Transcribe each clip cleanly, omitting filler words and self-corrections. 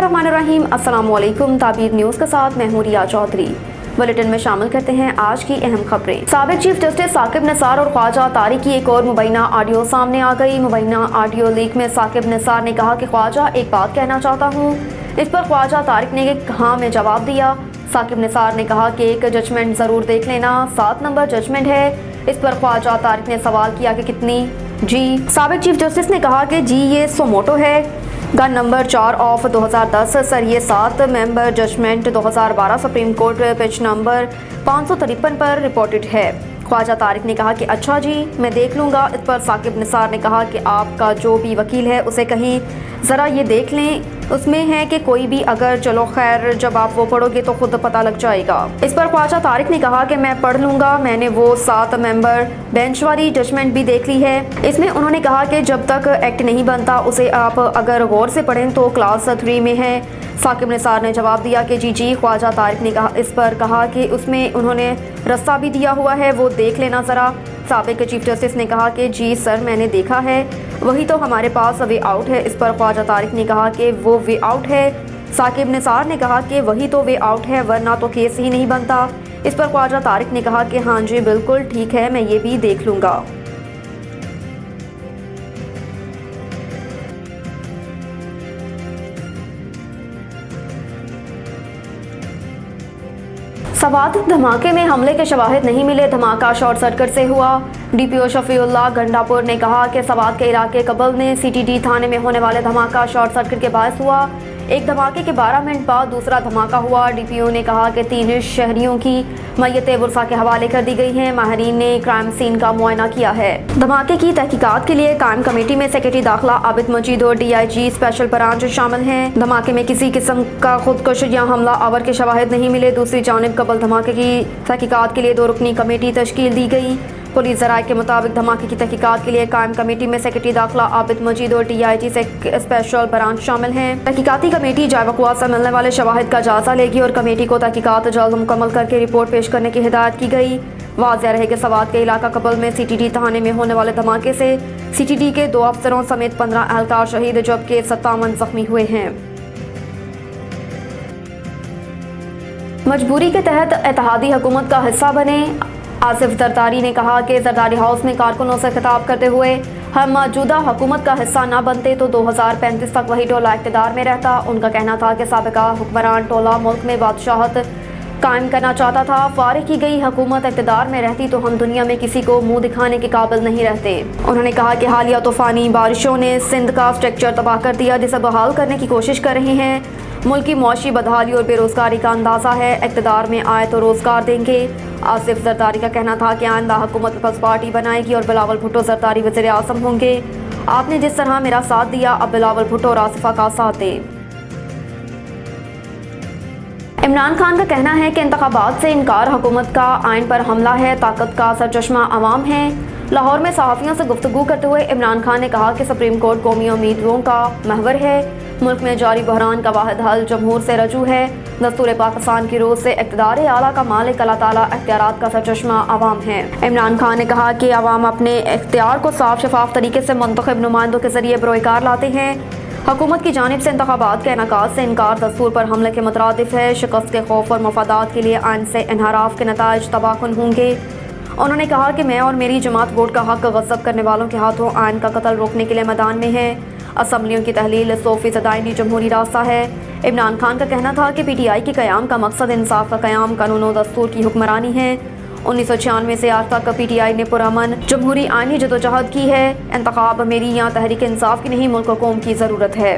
बिस्मिल्लाहिर्रहमानिर्रहीम। अस्सलामु अलैकुम। ताबीर न्यूज़ के साथ मैं हूं रिया चौधरी। बुलेटिन में शामिल करते हैं आज की अहम खबरें। साबिक चीफ जस्टिस साकिब निसार और ख्वाजा तारिक की एक और मुबैना ऑडियो सामने आ गई। मुबैना ऑडियो लीक में साकिब निसार ने कहा कि ख्वाजा एक बात कहना चाहता हूँ। इस पर ख्वाजा तारिक ने हाँ में जवाब दिया। साकिब निसार ने कहा कि एक जजमेंट जरूर देख लेना, 7 नंबर जजमेंट है। इस पर ख्वाजा तारिक ने सवाल किया कि कितनी जी। साबिक चीफ जस्टिस ने कहा कि जी ये सोमोटो है, गन नंबर 4 ऑफ 2010। सर ये 7 member judgement 2012 Supreme Court page number 553 पर रिपोर्टेड है। ख्वाजा तारिक ने कहा कि अच्छा जी मैं देख लूँगा। इस पर साकिब निसार ने कहा कि आपका जो भी वकील है उसे कहीं ज़रा ये देख लें, उसमें है कि कोई भी अगर चलो खैर जब आप वो पढ़ोगे तो खुद पता लग जाएगा। इस पर ख्वाजा तारिक ने कहा कि मैं पढ़ लूँगा, मैंने वो 7 मेंबर बेंच वाली जजमेंट भी देख ली है। इसमें उन्होंने कहा कि जब तक एक्ट नहीं बनता उसे आप अगर गौर से पढ़ें तो क्लास 3 में है। साकिब निसार ने जवाब दिया कि जी। ख्वाजा तारिक ने कहा इस पर कहा कि उसमें उन्होंने रास्ता भी दिया हुआ है, वो देख लेना ज़रा। साबिक चीफ जस्टिस ने कहा कि जी सर मैंने देखा है, वही तो हमारे पास वे आउट है। इस पर ख्वाजा तारिक ने कहा कि वो वे आउट है। साकिब निसार ने कहा कि वही तो वे आउट है, वरना तो केस ही नहीं बनता। इस पर ख्वाजा तारिक ने कहा कि हाँ जी बिल्कुल ठीक है, मैं ये भी देख लूँगा। सवात धमाके में हमले के शवाहिद नहीं मिले, धमाका शॉर्ट सर्किट से हुआ। डीपीओ शफीउल्लाह गंडापुर ने कहा कि सवात के इलाके कबल में सीटीडी थाने में होने वाले धमाका शॉर्ट सर्किट के बायस हुआ। एक धमाके के 12 मिनट बाद दूसरा धमाका हुआ। डीपीओ ने कहा कि 3 शहरियों की मय्यतें वर्सा के हवाले कर दी गई हैं। माहिरीन ने क्राइम सीन का मुआयना किया है। धमाके की तहकीकात के लिए कायम कमेटी में सेक्रेटरी दाखिला आबिद मजीद और DIG स्पेशल ब्रांच शामिल हैं। धमाके में किसी किस्म का खुदकुश या हमला आवर के शवाहिद नहीं मिले। दूसरी जानिब कबल धमाके की तहकीकात के लिए 2 रुकनी कमेटी तश्कील दी गई। पुलिस ज़राए के मुताबिक धमाके की तहकीकात के लिए कायम कमेटी में सेक्रेटरी दाखिला आबिद मजीद और DIG स्पेशल ब्रांच शामिल हैं। तहकीकाती कमेटी जाए वक़्त से मिलने वाले शवाहिद का जायजा लेगी और कमेटी को तहकीकात जल्द मुकम्मल करके रिपोर्ट पेश करने की हिदायत की गई। वाज़ेह रहे कि सवात के इलाका कबल में CTD थाने में होने वाले धमाके से CTD के 2 अफसरों समेत 15 एहलकार शहीद जबकि 57 जख्मी हुए हैं। मजबूरी के तहत इत्तेहादी हुकूमत का हिस्सा बने। आसिफ जरदारी ने कहा कि जरदारी हाउस में कारकुनों से खिताब करते हुए हम मौजूदा हुकूमत का हिस्सा न बनते तो 2035 तक वही टोला इक़्तिदार में रहता। उनका कहना था कि साबिका हुक्मरान टोला मुल्क में बादशाहत कायम करना चाहता था। फारिग की गई हुकूमत इक़्तिदार में रहती तो हम दुनिया में किसी को मुंह दिखाने के काबिल नहीं रहते। उन्होंने कहा कि हालिया तूफ़ानी बारिशों ने सिंध का स्ट्रक्चर तबाह कर दिया, जिसे बहाल करने की कोशिश कर रहे हैं। मुल्क की मौशी बदहाली और बेरोज़गारी का अंदाज़ा है। इक़्तिदार में आए तो रोज़गार देंगे। आसिफ जरदारी का कहना था कि आइंदा हुकूमत पीपल्स पार्टी बनाएगी और बिलावल भुट्टो जरदारी वज़ीर आज़म होंगे। आपने जिस तरह मेरा साथ दिया अब बिलावल भुट्टो और आसिफा का साथ दे। इमरान खान का कहना है कि इंतखाबात से इनकार हुकूमत का आइन पर हमला है, ताकत का सरचश्मा अवाम है। लाहौर में सहाफ़ियों से गुफ्तगू करते हुए इमरान खान ने कहा कि सुप्रीम कोर्ट कौमी उम्मीदों का महवर है। मुल्क में जारी बहरान का वाहिद हल जमहूर से रजू है। दस्तूर पाकिस्तान की रोज़ से इक़्तिदार आला का मालिक अल्लाह ताला इख्तियारात का सरचश्मा अवाम है। इमरान खान ने कहा कि अवाम अपने इख्तियार को साफ शफाफ तरीके से मुंतखब नुमाइंदों के जरिए बरोकार लाते हैं। हुकूमत की जानिब से इंतखाबात के इनेकाद से इनकार दस्तूर पर हमले के मुतरादिफ है। शिकस्त के खौफ और मफादात के लिए आइन से इनहराफ के नताइज तबाहकुन होंगे। उन्होंने कहा कि मैं और मेरी जमात वोट का हक गज़ब करने वालों के हाथों आइन का कत्ल रोकने के लिए मैदान में है। असम्बलियों की तहलील 100% आईनी जमहूरी रास्ता है। इमरान खान का कहना था कि PTI के क़याम का मकसद इंसाफ का क़याम, कानून और दस्तूर की हुक्मरानी है। 1996 से आज तक PTI ने पुरअमन जमहूरी आईनी जदोजहद की है। इंतखाब मेरी या तहरीक इंसाफ की नहीं, मुल्क कौम की ज़रूरत है।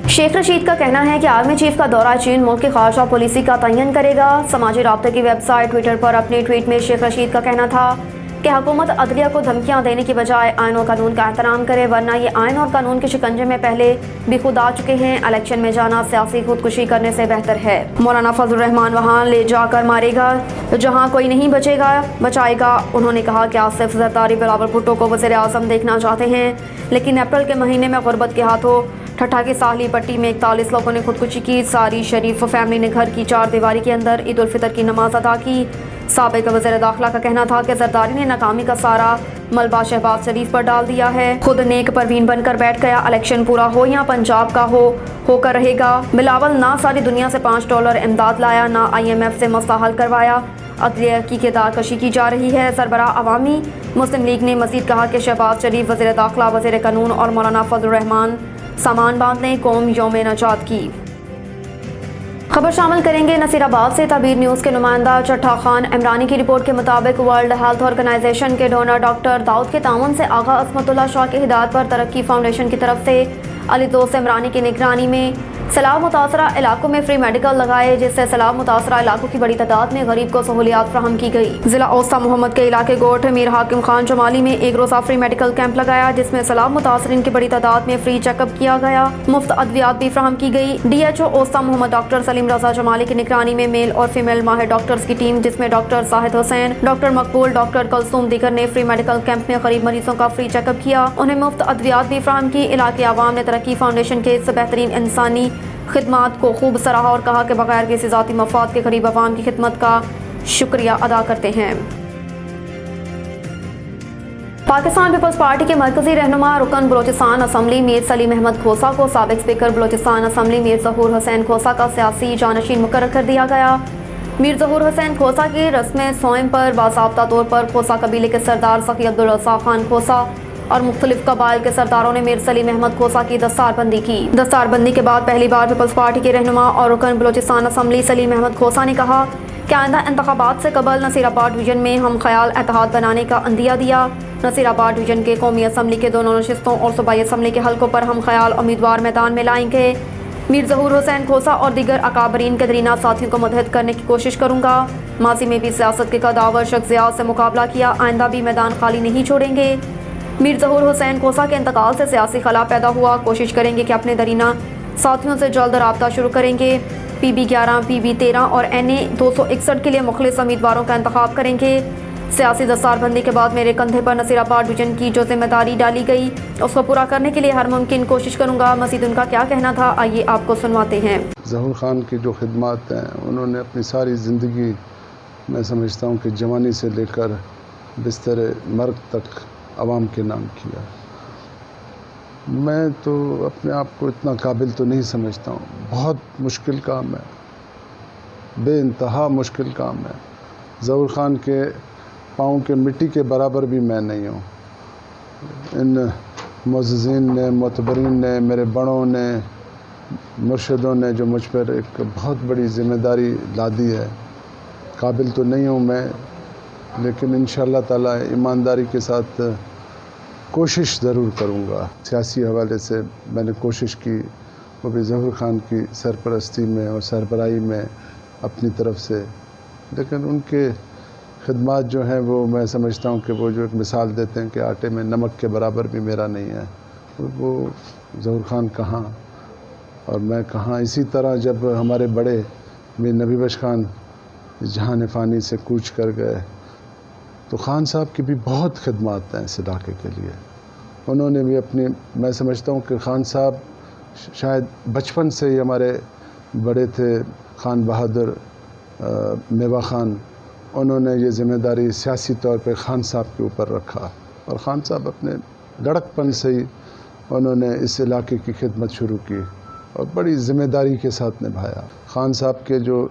शेख रशीद का कहना है कि आर्मी चीफ का दौरा चीन मुल्क की खारजा पॉलिसी का तयन करेगा। समाजी राब्ते की वेबसाइट ट्विटर पर अपने ट्वीट में शेख रशीद का कहना था कि हुकूमत अदलिया को धमकियां देने की बजाय आइन और कानून का एहतराम करे, वरना ये आइन और कानून के शिकंजे में पहले भी खुद आ चुके हैं। इलेक्शन में जाना सियासी खुदकुशी करने से बेहतर है। मौलाना फजल रहमान वहाँ ले जाकर मारेगा जहाँ कोई नहीं बचाएगा। उन्होंने कहा कि आसिफ जरदारी बिलावल भुट्टो को वज़ीर आज़म देखना चाहते हैं, लेकिन अप्रैल के महीने में गुरबत के हाथों ठट्ठा की साहली पट्टी में 41 लोगों ने खुदकुशी की। सारी शरीफ फैमिली ने घर की 4 दीवारी के अंदर ईद उल फितर की नमाज अदा की। साबिक वज़ीर दाखिला का कहना था कि जरदारी ने नाकामी का सारा मलबा शहबाज शरीफ पर डाल दिया है। खुद नेक परवीन बनकर बैठ गया, इलेक्शन पूरा हो या पंजाब का होकर रहेगा। बिलावल ना सारी दुनिया से $5 इमदाद लाया, ना IMF से मसला हल करवाया। अदलिया की किरदारकशी की जा रही है। सरबराह अवामी मुस्लिम लीग ने मजीद कहा कि शहबाज शरीफ वज़ीर दाखिला, वज़ीर कानून और मौलाना फजल रहमान सामान बांधने कौम यौम नजात की। खबर शामिल करेंगे नसीराबाद से। तबीर न्यूज़ के नुमाइंदा चट्ठा खान इमरानी की रिपोर्ट के मुताबिक वर्ल्ड हेल्थ ऑर्गेनाइजेशन के डोनर डॉक्टर दाऊद के ताउन से आगा असमतुल्लाह शाह की हिदायत पर तरक्की फाउंडेशन की तरफ से अली दोस्त इमरानी की निगरानी में सैलाब मुतासरा इलाकों में फ्री मेडिकल लगाए, जिससे सैलाब मुतासरा इलाकों की बड़ी तादाद में गरीब को सहूलियात फराहम की गई। जिला औसा मोहम्मद के इलाके गोठ मीर हाकिम खान जमाली में एक रोज़ा फ्री मेडिकल कैंप लगाया, जिसमें सैलाब मुतासरीन की बड़ी तादाद में फ्री चेकअप किया गया। मुफ्त अद्वियात भी फराहम की गई। DHO औसा मोहम्मद डॉक्टर सलीम रजा जमाली की निगरानी में मेल और फीमेल माहिर डॉक्टर्स की टीम, जिसमें डॉक्टर साहिद हुसैन, डॉक्टर मकबूल, डॉक्टर कलसूम दीगर ने फ्री मेडिकल कैंप में गरीब मरीजों का फ्री चेकअप किया। उन्हें मुफ्त अद्वियात भी फराहम की। इलाके आवाम ने तरक्की फाउंडेशन के इस बेहतरीन इंसानी खिदमात को खूब सराहा और कहा कि बगैर किसी ज़ाती मफाद के गरीब अवाम की खिदमत का शुक्रिया अदा करते हैं। पाकिस्तान पीपल्स पार्टी के मरकजी रहनुमा रुकन बलोचिस्तान असम्बली मीर सलीम अहमद खोसा को साबिक स्पीकर बलोचिस्तान असम्बली मीर ज़हूर हुसैन खोसा का सियासी जानशीन मुकर्रर कर दिया गया। मीर ज़हूर हुसैन खोसा की रस्म सोइम पर बाज़ाब्ता तौर पर खोसा कबीले के सरदार सखी अब्दुल रज़्ज़ाक़ खान खोसा और मुख्तलिफ कबाइल के सरदारों ने मीर सलीम अहमद खोसा की दस्तारबंदी की। दस्तारबंदी के बाद पहली बार पीपल्स पार्टी के रहनुमा और रुकन बलोचिस्तान असम्बली सलीम अहमद खोसा ने कहा कि आइंदा इंतखाबात से कबल नसीराबाद डिवीजन में हम ख्याल इत्तेहाद बनाने का अंदिया दिया। नसीराबाद डिवीजन के कौमी असम्बली के दोनों नशिस्तों और सूबाई असम्बली के हल्कों पर हम ख्याल उम्मीदवार मैदान में लाएंगे। मीर ज़हूर हुसैन खोसा और दीगर अकाबरीन के दरीना साथियों को मदद करने की कोशिश करूँगा। माजी में भी सियासत के कदावर शख्सियात से मुकाबला किया, आइंदा भी मैदान खाली नहीं छोड़ेंगे। मीर ज़हूर हुसैन खोसा के इंतकाल से सियासी खला पैदा हुआ, कोशिश करेंगे कि अपने दरीना साथियों से जल्द राब्ता शुरू करेंगे। PB11, PB13 और NA 261 के लिए मुखलिस उम्मीदवारों का इंतखाब करेंगे। सियासी दस्तारबंदी के बाद मेरे कंधे पर नसीराबाद डिवीजन की जो जिम्मेदारी डाली गई उसको पूरा करने के लिए हर मुमकिन कोशिश करूँगा। मज़ीद उनका क्या कहना था, आइए आपको सुनवाते हैं। ज़हूर खान की जो खिदमात हैं, उन्होंने अपनी सारी ज़िंदगी, मैं समझता हूँ कि जवानी से लेकर बिस्तर मर्ग तक आवाम के नाम किया। मैं तो अपने आप को इतना काबिल तो नहीं समझता हूँ। बहुत मुश्किल काम है, बेइंतहा मुश्किल काम है। ज़हूर खान के पाँव के मिट्टी के बराबर भी मैं नहीं हूँ। इन मुअज़्ज़िज़ीन ने, मोतबरीन ने, मेरे बड़ों ने, मुर्शिदों ने जो मुझ पर एक बहुत बड़ी ज़िम्मेदारी ला दी है, काबिल तो नहीं हूँ मैं, लेकिन इंशाअल्लाह ताला ईमानदारी के साथ कोशिश ज़रूर करूँगा। सियासी हवाले से मैंने कोशिश की, वो भी ज़हूर खान की सरपरस्ती में और सरबराही में अपनी तरफ से, लेकिन उनके खिदमात जो हैं वो मैं समझता हूँ कि वो जो एक मिसाल देते हैं कि आटे में नमक के बराबर भी मेरा नहीं है। वो ज़हूर खान कहाँ और मैं कहाँ। इसी तरह जब हमारे बड़े मीर नबी बख्श खान जहान फ़ानी से कूच कर गए तो खान साहब की भी बहुत खिदमात हैं इस इलाके के लिए। उन्होंने भी अपनी, मैं समझता हूँ कि खान साहब शायद बचपन से ही हमारे बड़े थे, खान बहादुर मेवा खान, उन्होंने ये ज़िम्मेदारी सियासी तौर पे खान साहब के ऊपर रखा और खान साहब अपने लड़कपन से ही उन्होंने इस इलाके की खिदमत शुरू की और बड़ी ज़िम्मेदारी के साथ निभाया। खान साहब के जो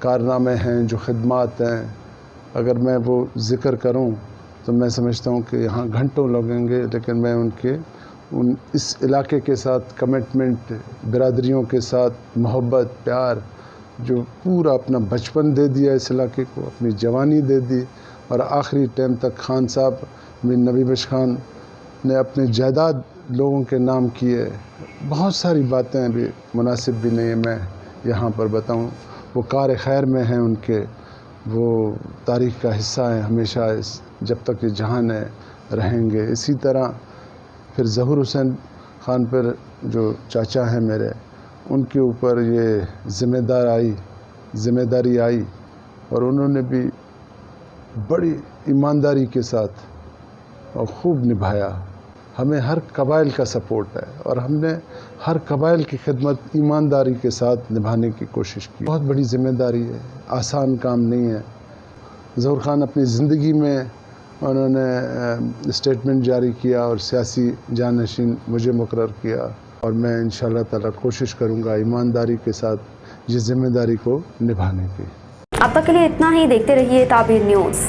कारनामे हैं, जो खिदमात हैं, अगर मैं वो ज़िक्र करूं तो मैं समझता हूं कि यहाँ घंटों लगेंगे, लेकिन मैं उन इस इलाके के साथ कमिटमेंट, बिरादरियों के साथ मोहब्बत, प्यार, जो पूरा अपना बचपन दे दिया इस इलाके को, अपनी जवानी दे दी और आखिरी टाइम तक खान साहब मीर नबी बख्श खान ने अपने जायदाद लोगों के नाम किए। बहुत सारी बातें अभी मुनासिब भी नहीं है मैं यहाँ पर बताऊँ। वो कार खैर में हैं उनके, वो तारीख़ का हिस्सा है हमेशा, जब तक ये जहान है रहेंगे। इसी तरह फिर ज़हूर हुसैन खान पर जो चाचा हैं मेरे, उनके ऊपर ये ज़िम्मेदारी आई और उन्होंने भी बड़ी ईमानदारी के साथ और ख़ूब निभाया। हमें हर कबाइल का सपोर्ट है और हमने हर कबाइल की खिदमत ईमानदारी के साथ निभाने की कोशिश की। बहुत बड़ी ज़िम्मेदारी है, आसान काम नहीं है। ज़हूर खान अपनी ज़िंदगी में انہوں نے اسٹیٹمنٹ جاری کیا اور سیاسی جانشین مجھے مقرر کیا، اور میں انشاءاللہ تعالی کوشش کروں گا ایمانداری کے ساتھ یہ ذمہ داری کو نبھانے کی۔ اب تک کے لیے اتنا ہی، دیکھتے رہیے تعبیر نیوز۔